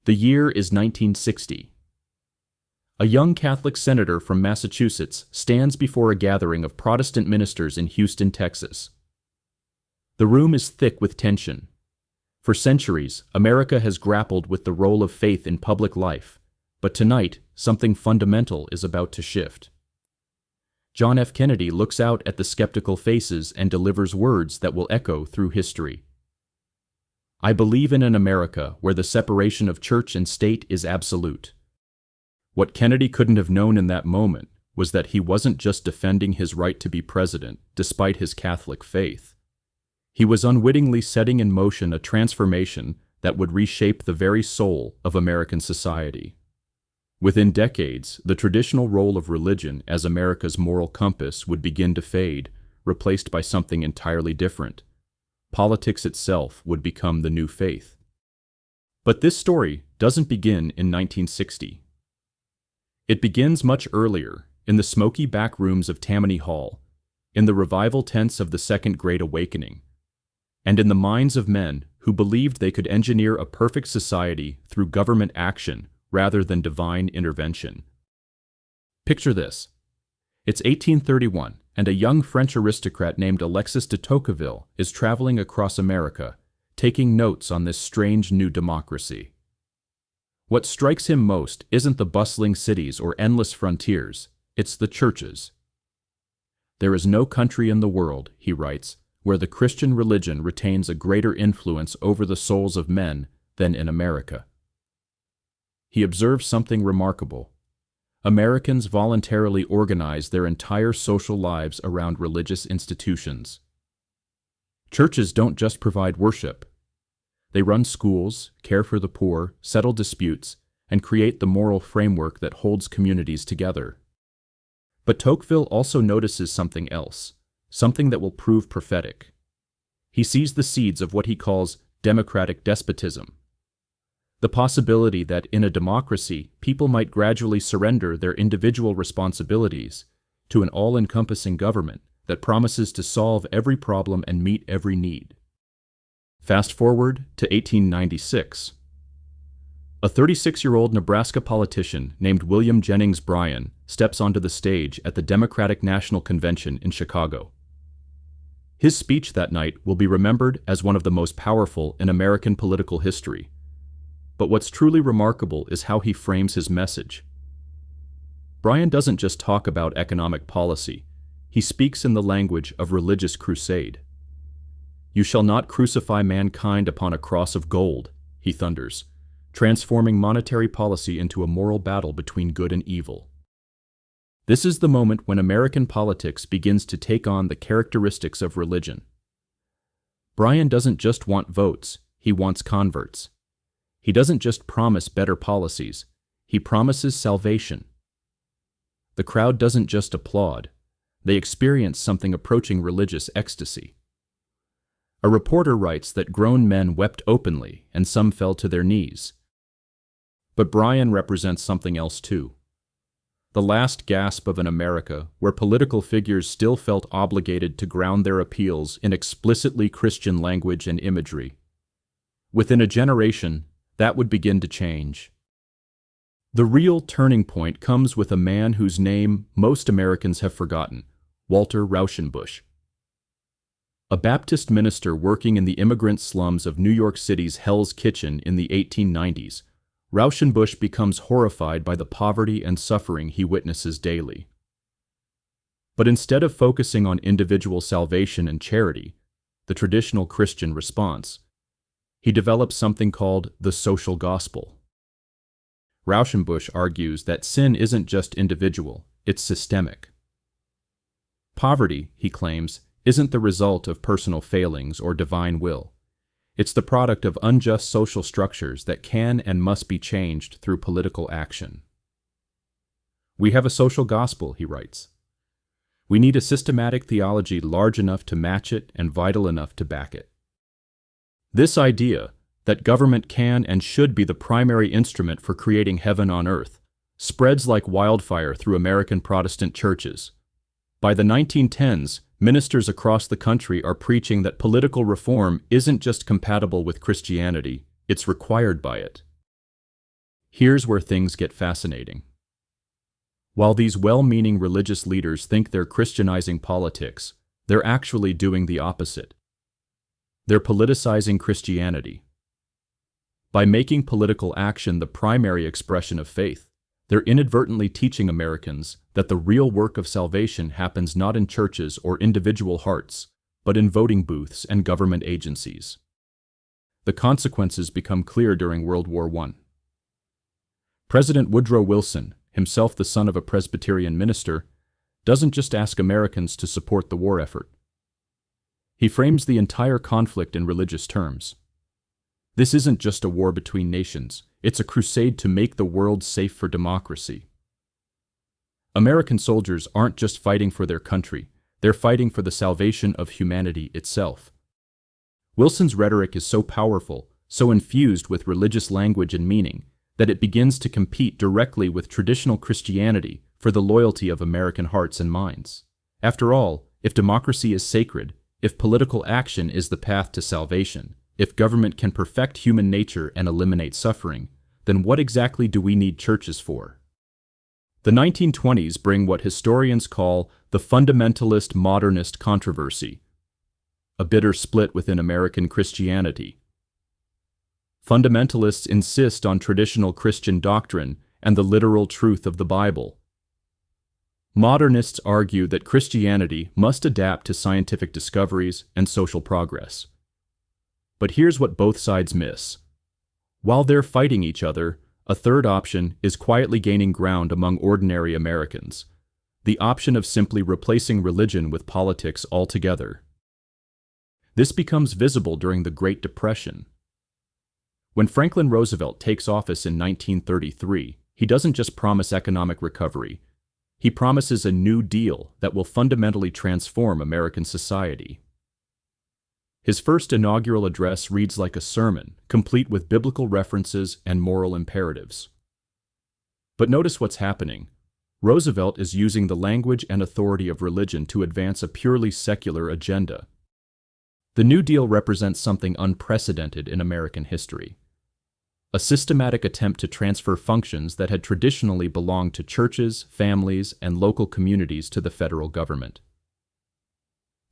The year is 1960. A young Catholic senator from Massachusetts stands before a gathering of Protestant ministers in Houston, Texas. The room is thick with tension. For centuries, America has grappled with the role of faith in public life, but tonight, something fundamental is about to shift. John F. Kennedy looks out at the skeptical faces and delivers words that will echo through history. I believe in an America where the separation of church and state is absolute. What Kennedy couldn't have known in that moment was that he wasn't just defending his right to be president despite his Catholic faith. He was unwittingly setting in motion a transformation that would reshape the very soul of American society. Within decades, the traditional role of religion as America's moral compass would begin to fade, replaced by something entirely different. Politics itself would become the new faith. But this story doesn't begin in 1960. It begins much earlier, in the smoky back rooms of Tammany Hall, in the revival tents of the Second Great Awakening, and in the minds of men who believed they could engineer a perfect society through government action rather than divine intervention. Picture this. It's 1831, and a young French aristocrat named Alexis de Tocqueville is traveling across America, taking notes on this strange new democracy. What strikes him most isn't the bustling cities or endless frontiers, it's the churches. There is no country in the world, he writes, where the Christian religion retains a greater influence over the souls of men than in America. He observes something remarkable. Americans voluntarily organize their entire social lives around religious institutions. Churches don't just provide worship. They run schools, care for the poor, settle disputes, and create the moral framework that holds communities together. But Tocqueville also notices something else, something that will prove prophetic. He sees the seeds of what he calls democratic despotism. The possibility that in a democracy, people might gradually surrender their individual responsibilities to an all-encompassing government that promises to solve every problem and meet every need. Fast forward to 1896. A 36-year-old Nebraska politician named William Jennings Bryan steps onto the stage at the Democratic National Convention in Chicago. His speech that night will be remembered as one of the most powerful in American political history. But what's truly remarkable is how he frames his message. Bryan doesn't just talk about economic policy, he speaks in the language of religious crusade. "You shall not crucify mankind upon a cross of gold," he thunders, transforming monetary policy into a moral battle between good and evil. This is the moment when American politics begins to take on the characteristics of religion. Bryan doesn't just want votes, he wants converts. He doesn't just promise better policies, he promises salvation. The crowd doesn't just applaud, they experience something approaching religious ecstasy. A reporter writes that grown men wept openly and some fell to their knees. But Bryan represents something else too. The last gasp of an America where political figures still felt obligated to ground their appeals in explicitly Christian language and imagery. Within a generation, that would begin to change. The real turning point comes with a man whose name most Americans have forgotten, Walter Rauschenbusch. A Baptist minister working in the immigrant slums of New York City's Hell's Kitchen in the 1890s, Rauschenbusch becomes horrified by the poverty and suffering he witnesses daily. But instead of focusing on individual salvation and charity, the traditional Christian response, he develops something called the social gospel. Rauschenbusch argues that sin isn't just individual, it's systemic. Poverty, he claims, isn't the result of personal failings or divine will. It's the product of unjust social structures that can and must be changed through political action. We have a social gospel, he writes. We need a systematic theology large enough to match it and vital enough to back it. This idea, that government can and should be the primary instrument for creating heaven on earth, spreads like wildfire through American Protestant churches. By the 1910s, ministers across the country are preaching that political reform isn't just compatible with Christianity, it's required by it. Here's where things get fascinating. While these well-meaning religious leaders think they're Christianizing politics, they're actually doing the opposite. They're politicizing Christianity. By making political action the primary expression of faith, they're inadvertently teaching Americans that the real work of salvation happens not in churches or individual hearts, but in voting booths and government agencies. The consequences become clear during World War I. President Woodrow Wilson, himself the son of a Presbyterian minister, doesn't just ask Americans to support the war effort. He frames the entire conflict in religious terms. This isn't just a war between nations, it's a crusade to make the world safe for democracy. American soldiers aren't just fighting for their country, they're fighting for the salvation of humanity itself. Wilson's rhetoric is so powerful, so infused with religious language and meaning, that it begins to compete directly with traditional Christianity for the loyalty of American hearts and minds. After all, if democracy is sacred, if political action is the path to salvation, if government can perfect human nature and eliminate suffering, then what exactly do we need churches for? The 1920s bring what historians call the fundamentalist-modernist controversy, a bitter split within American Christianity. Fundamentalists insist on traditional Christian doctrine and the literal truth of the Bible. Modernists argue that Christianity must adapt to scientific discoveries and social progress. But here's what both sides miss. While they're fighting each other, a third option is quietly gaining ground among ordinary Americans, the option of simply replacing religion with politics altogether. This becomes visible during the Great Depression. When Franklin Roosevelt takes office in 1933, he doesn't just promise economic recovery. He promises a New Deal that will fundamentally transform American society. His first inaugural address reads like a sermon, complete with biblical references and moral imperatives. But notice what's happening. Roosevelt is using the language and authority of religion to advance a purely secular agenda. The New Deal represents something unprecedented in American history. A systematic attempt to transfer functions that had traditionally belonged to churches, families, and local communities to the federal government.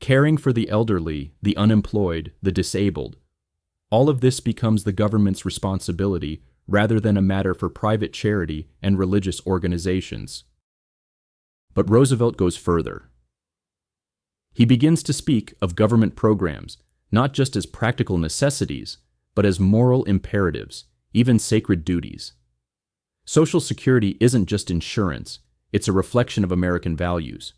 Caring for the elderly, the unemployed, the disabled, all of this becomes the government's responsibility rather than a matter for private charity and religious organizations. But Roosevelt goes further. He begins to speak of government programs, not just as practical necessities, but as moral imperatives, even sacred duties. Social Security isn't just insurance, it's a reflection of American values.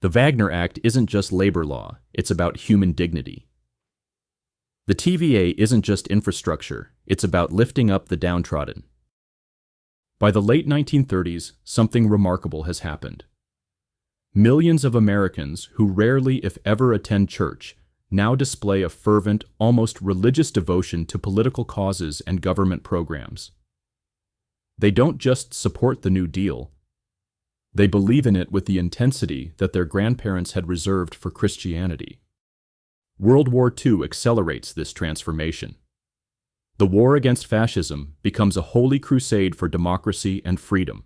The Wagner Act isn't just labor law, it's about human dignity. The TVA isn't just infrastructure, it's about lifting up the downtrodden. By the late 1930s, something remarkable has happened. Millions of Americans who rarely, if ever, attend church now display a fervent, almost religious devotion to political causes and government programs. They don't just support the New Deal. They believe in it with the intensity that their grandparents had reserved for Christianity. World War II accelerates this transformation. The war against fascism becomes a holy crusade for democracy and freedom.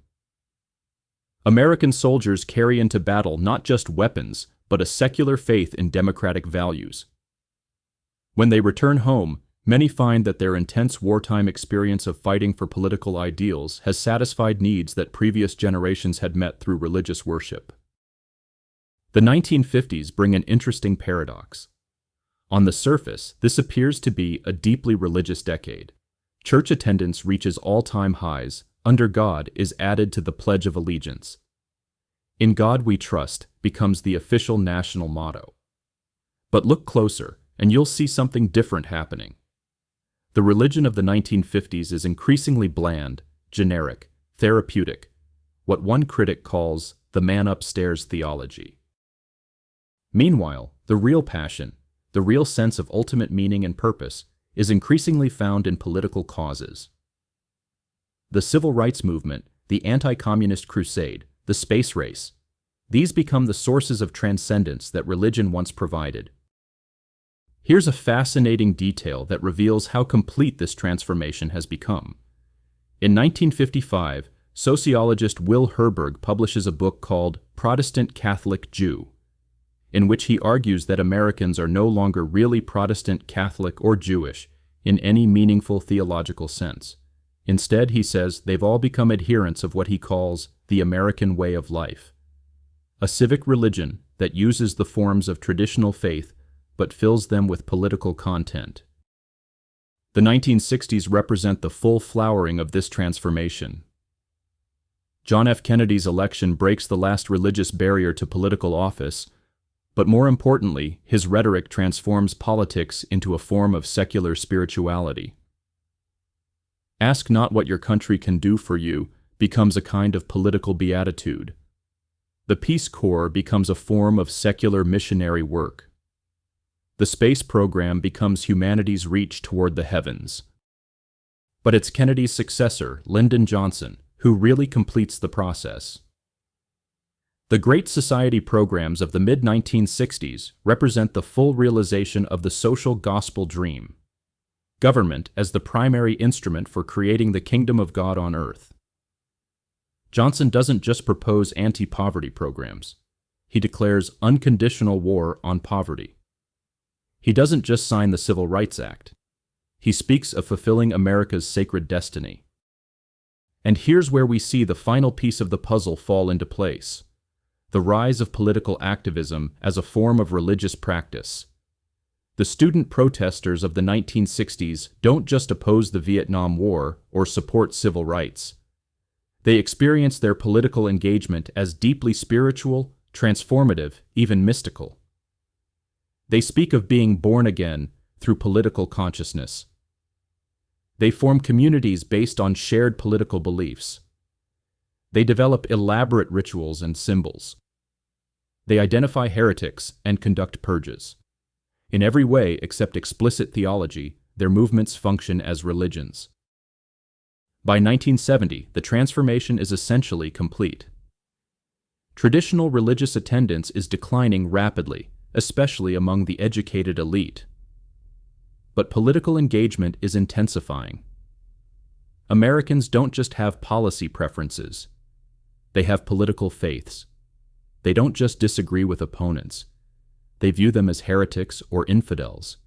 American soldiers carry into battle not just weapons, but a secular faith in democratic values. When they return home, many find that their intense wartime experience of fighting for political ideals has satisfied needs that previous generations had met through religious worship. The 1950s bring an interesting paradox. On the surface, this appears to be a deeply religious decade. Church attendance reaches all-time highs. Under God is added to the Pledge of Allegiance. In God we trust becomes the official national motto. But look closer, and you'll see something different happening. The religion of the 1950s is increasingly bland, generic, therapeutic, what one critic calls the man upstairs theology. Meanwhile, the real passion, the real sense of ultimate meaning and purpose, is increasingly found in political causes. The civil rights movement, the anti-communist crusade, the space race, these become the sources of transcendence that religion once provided. Here's a fascinating detail that reveals how complete this transformation has become. In 1955, sociologist Will Herberg publishes a book called Protestant Catholic Jew, in which he argues that Americans are no longer really Protestant, Catholic, or Jewish in any meaningful theological sense. Instead, he says they've all become adherents of what he calls the American way of life, a civic religion that uses the forms of traditional faith but fills them with political content. The 1960s represent the full flowering of this transformation. John F. Kennedy's election breaks the last religious barrier to political office, but more importantly, his rhetoric transforms politics into a form of secular spirituality. Ask not what your country can do for you becomes a kind of political beatitude. The Peace Corps becomes a form of secular missionary work. The space program becomes humanity's reach toward the heavens. But it's Kennedy's successor, Lyndon Johnson, who really completes the process. The Great Society programs of the mid-1960s represent the full realization of the social gospel dream. Government as the primary instrument for creating the kingdom of God on earth. Johnson doesn't just propose anti-poverty programs. He declares unconditional war on poverty. He doesn't just sign the Civil Rights Act. He speaks of fulfilling America's sacred destiny. And here's where we see the final piece of the puzzle fall into place: the rise of political activism as a form of religious practice. The student protesters of the 1960s don't just oppose the Vietnam War or support civil rights. They experience their political engagement as deeply spiritual, transformative, even mystical. They speak of being born again through political consciousness. They form communities based on shared political beliefs. They develop elaborate rituals and symbols. They identify heretics and conduct purges. In every way except explicit theology, their movements function as religions. By 1970, the transformation is essentially complete. Traditional religious attendance is declining rapidly, especially among the educated elite. But political engagement is intensifying. Americans don't just have policy preferences. They have political faiths. They don't just disagree with opponents. They view them as heretics or infidels.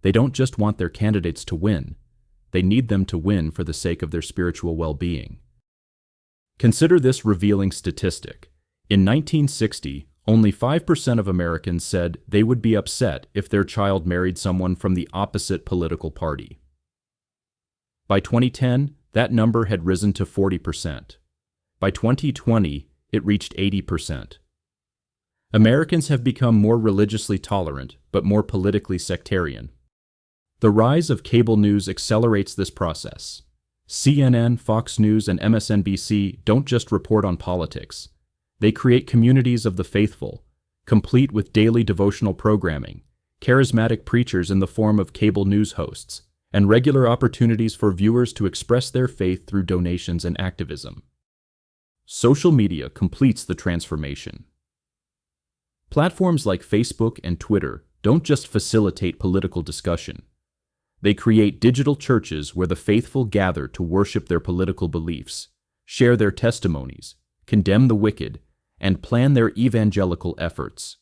They don't just want their candidates to win. They need them to win for the sake of their spiritual well-being. Consider this revealing statistic. In 1960, only 5% of Americans said they would be upset if their child married someone from the opposite political party. By 2010, that number had risen to 40%. By 2020, it reached 80%. Americans have become more religiously tolerant, but more politically sectarian. The rise of cable news accelerates this process. CNN, Fox News, and MSNBC don't just report on politics. They create communities of the faithful, complete with daily devotional programming, charismatic preachers in the form of cable news hosts, and regular opportunities for viewers to express their faith through donations and activism. Social media completes the transformation. Platforms like Facebook and Twitter don't just facilitate political discussion. They create digital churches where the faithful gather to worship their political beliefs, share their testimonies, condemn the wicked, and plan their evangelical efforts.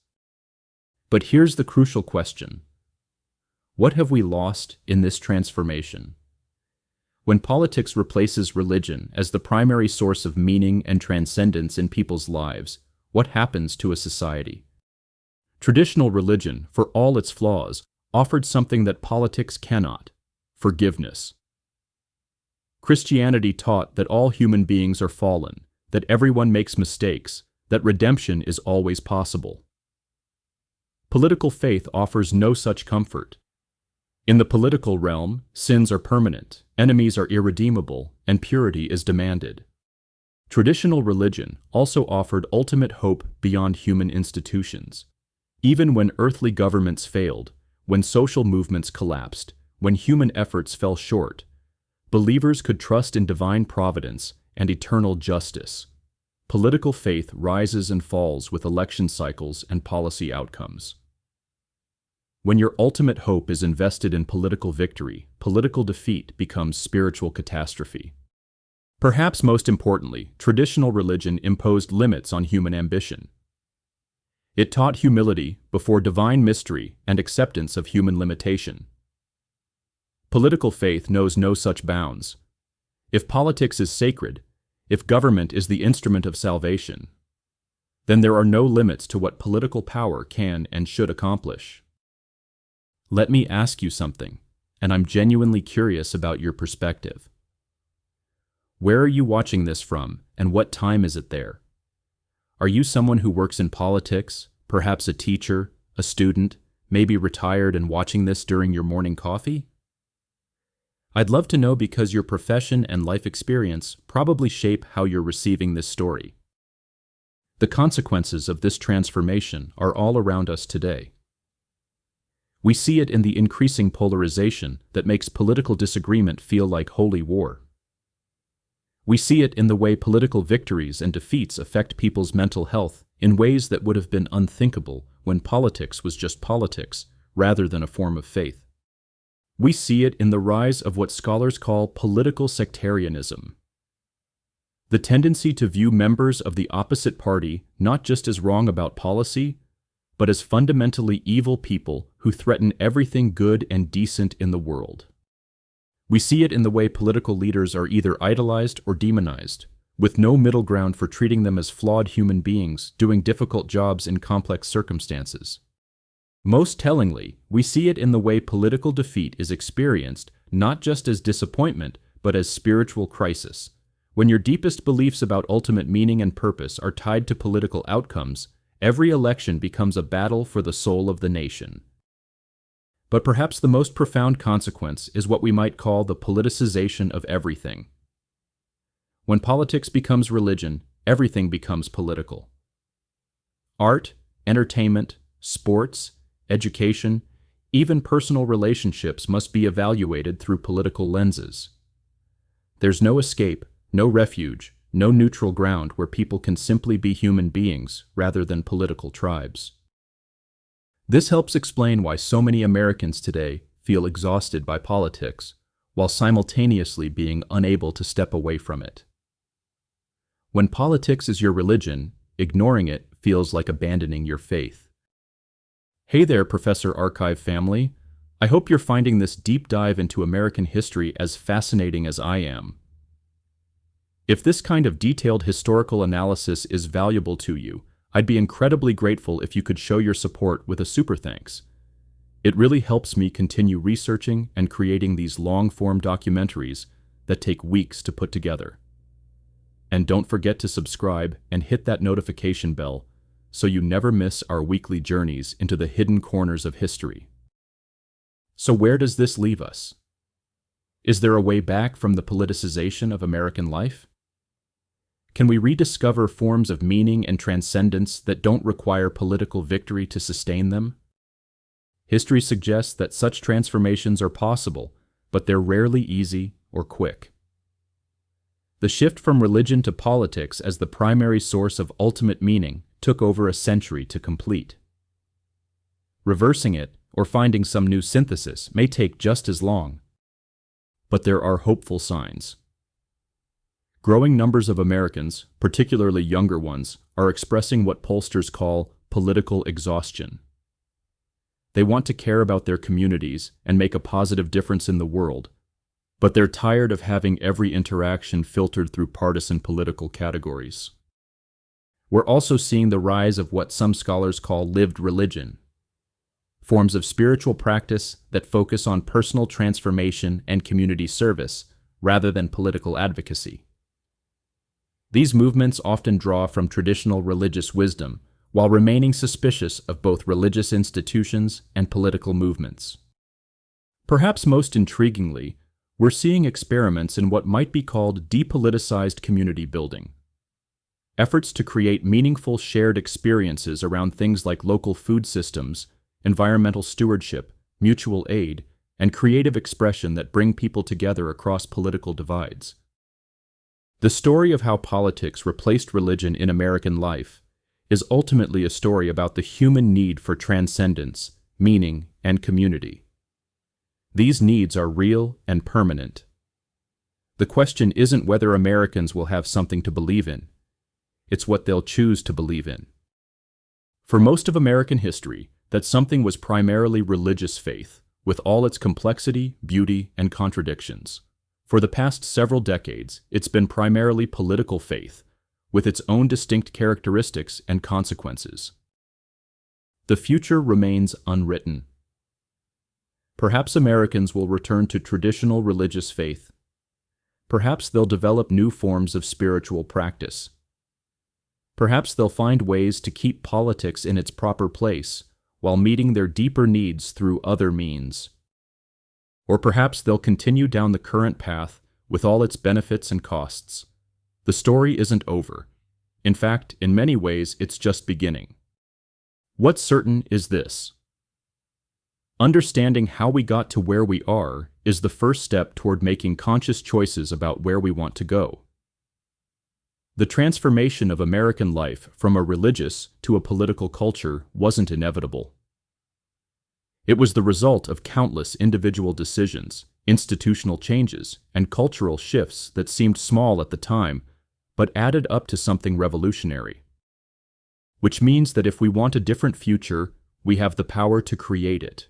But here's the crucial question. What have we lost in this transformation? When politics replaces religion as the primary source of meaning and transcendence in people's lives, what happens to a society? Traditional religion, for all its flaws, offered something that politics cannot: forgiveness. Christianity taught that all human beings are fallen, that everyone makes mistakes, that redemption is always possible. Political faith offers no such comfort. In the political realm, sins are permanent, enemies are irredeemable, and purity is demanded. Traditional religion also offered ultimate hope beyond human institutions. Even when earthly governments failed, when social movements collapsed, when human efforts fell short, believers could trust in divine providence and eternal justice. Political faith rises and falls with election cycles and policy outcomes. When your ultimate hope is invested in political victory, political defeat becomes spiritual catastrophe. Perhaps most importantly, traditional religion imposed limits on human ambition. It taught humility before divine mystery and acceptance of human limitation. Political faith knows no such bounds. If politics is sacred, if government is the instrument of salvation, then there are no limits to what political power can and should accomplish. Let me ask you something, and I'm genuinely curious about your perspective. Where are you watching this from, and what time is it there? Are you someone who works in politics, perhaps a teacher, a student, maybe retired and watching this during your morning coffee? I'd love to know because your profession and life experience probably shape how you're receiving this story. The consequences of this transformation are all around us today. We see it in the increasing polarization that makes political disagreement feel like holy war. We see it in the way political victories and defeats affect people's mental health in ways that would have been unthinkable when politics was just politics rather than a form of faith. We see it in the rise of what scholars call political sectarianism. The tendency to view members of the opposite party not just as wrong about policy, but as fundamentally evil people who threaten everything good and decent in the world. We see it in the way political leaders are either idolized or demonized, with no middle ground for treating them as flawed human beings doing difficult jobs in complex circumstances. Most tellingly, we see it in the way political defeat is experienced not just as disappointment, but as spiritual crisis. When your deepest beliefs about ultimate meaning and purpose are tied to political outcomes, every election becomes a battle for the soul of the nation. But perhaps the most profound consequence is what we might call the politicization of everything. When politics becomes religion, everything becomes political. Art, entertainment, sports, education, even personal relationships must be evaluated through political lenses. There's no escape, no refuge, no neutral ground where people can simply be human beings rather than political tribes. This helps explain why so many Americans today feel exhausted by politics, while simultaneously being unable to step away from it. When politics is your religion, ignoring it feels like abandoning your faith. Hey there, Professor Archive family. I hope you're finding this deep dive into American history as fascinating as I am. If this kind of detailed historical analysis is valuable to you, I'd be incredibly grateful if you could show your support with a super thanks. It really helps me continue researching and creating these long-form documentaries that take weeks to put together. And don't forget to subscribe and hit that notification bell so you never miss our weekly journeys into the hidden corners of history. So where does this leave us? Is there a way back from the politicization of American life? Can we rediscover forms of meaning and transcendence that don't require political victory to sustain them? History suggests that such transformations are possible, but they're rarely easy or quick. The shift from religion to politics as the primary source of ultimate meaning took over a century to complete. Reversing it, or finding some new synthesis, may take just as long. But there are hopeful signs. Growing numbers of Americans, particularly younger ones, are expressing what pollsters call political exhaustion. They want to care about their communities and make a positive difference in the world, but they're tired of having every interaction filtered through partisan political categories. We're also seeing the rise of what some scholars call lived religion, forms of spiritual practice that focus on personal transformation and community service rather than political advocacy. These movements often draw from traditional religious wisdom while remaining suspicious of both religious institutions and political movements. Perhaps most intriguingly, we're seeing experiments in what might be called depoliticized community building. Efforts to create meaningful shared experiences around things like local food systems, environmental stewardship, mutual aid, and creative expression that bring people together across political divides. The story of how politics replaced religion in American life is ultimately a story about the human need for transcendence, meaning, and community. These needs are real and permanent. The question isn't whether Americans will have something to believe in. It's what they'll choose to believe in. For most of American history, that something was primarily religious faith, with all its complexity, beauty, and contradictions. For the past several decades, it's been primarily political faith, with its own distinct characteristics and consequences. The future remains unwritten. Perhaps Americans will return to traditional religious faith. Perhaps they'll develop new forms of spiritual practice. Perhaps they'll find ways to keep politics in its proper place while meeting their deeper needs through other means. Or perhaps they'll continue down the current path with all its benefits and costs. The story isn't over. In fact, in many ways, it's just beginning. What's certain is this: understanding how we got to where we are is the first step toward making conscious choices about where we want to go. The transformation of American life from a religious to a political culture wasn't inevitable. It was the result of countless individual decisions, institutional changes, and cultural shifts that seemed small at the time, but added up to something revolutionary. Which means that if we want a different future, we have the power to create it.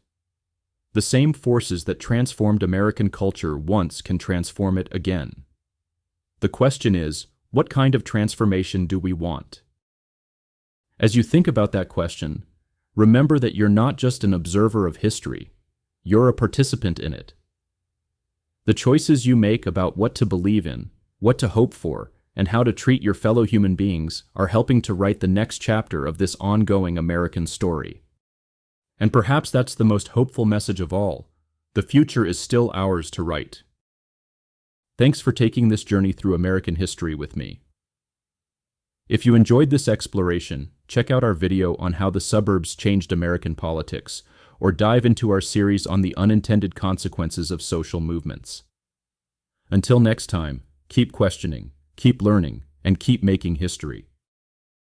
The same forces that transformed American culture once can transform it again. The question is, what kind of transformation do we want? As you think about that question, remember that you're not just an observer of history, you're a participant in it. The choices you make about what to believe in, what to hope for, and how to treat your fellow human beings are helping to write the next chapter of this ongoing American story. And perhaps that's the most hopeful message of all. The future is still ours to write. Thanks for taking this journey through American history with me. If you enjoyed this exploration, check out our video on how the suburbs changed American politics, or dive into our series on the unintended consequences of social movements. Until next time, keep questioning, keep learning, and keep making history.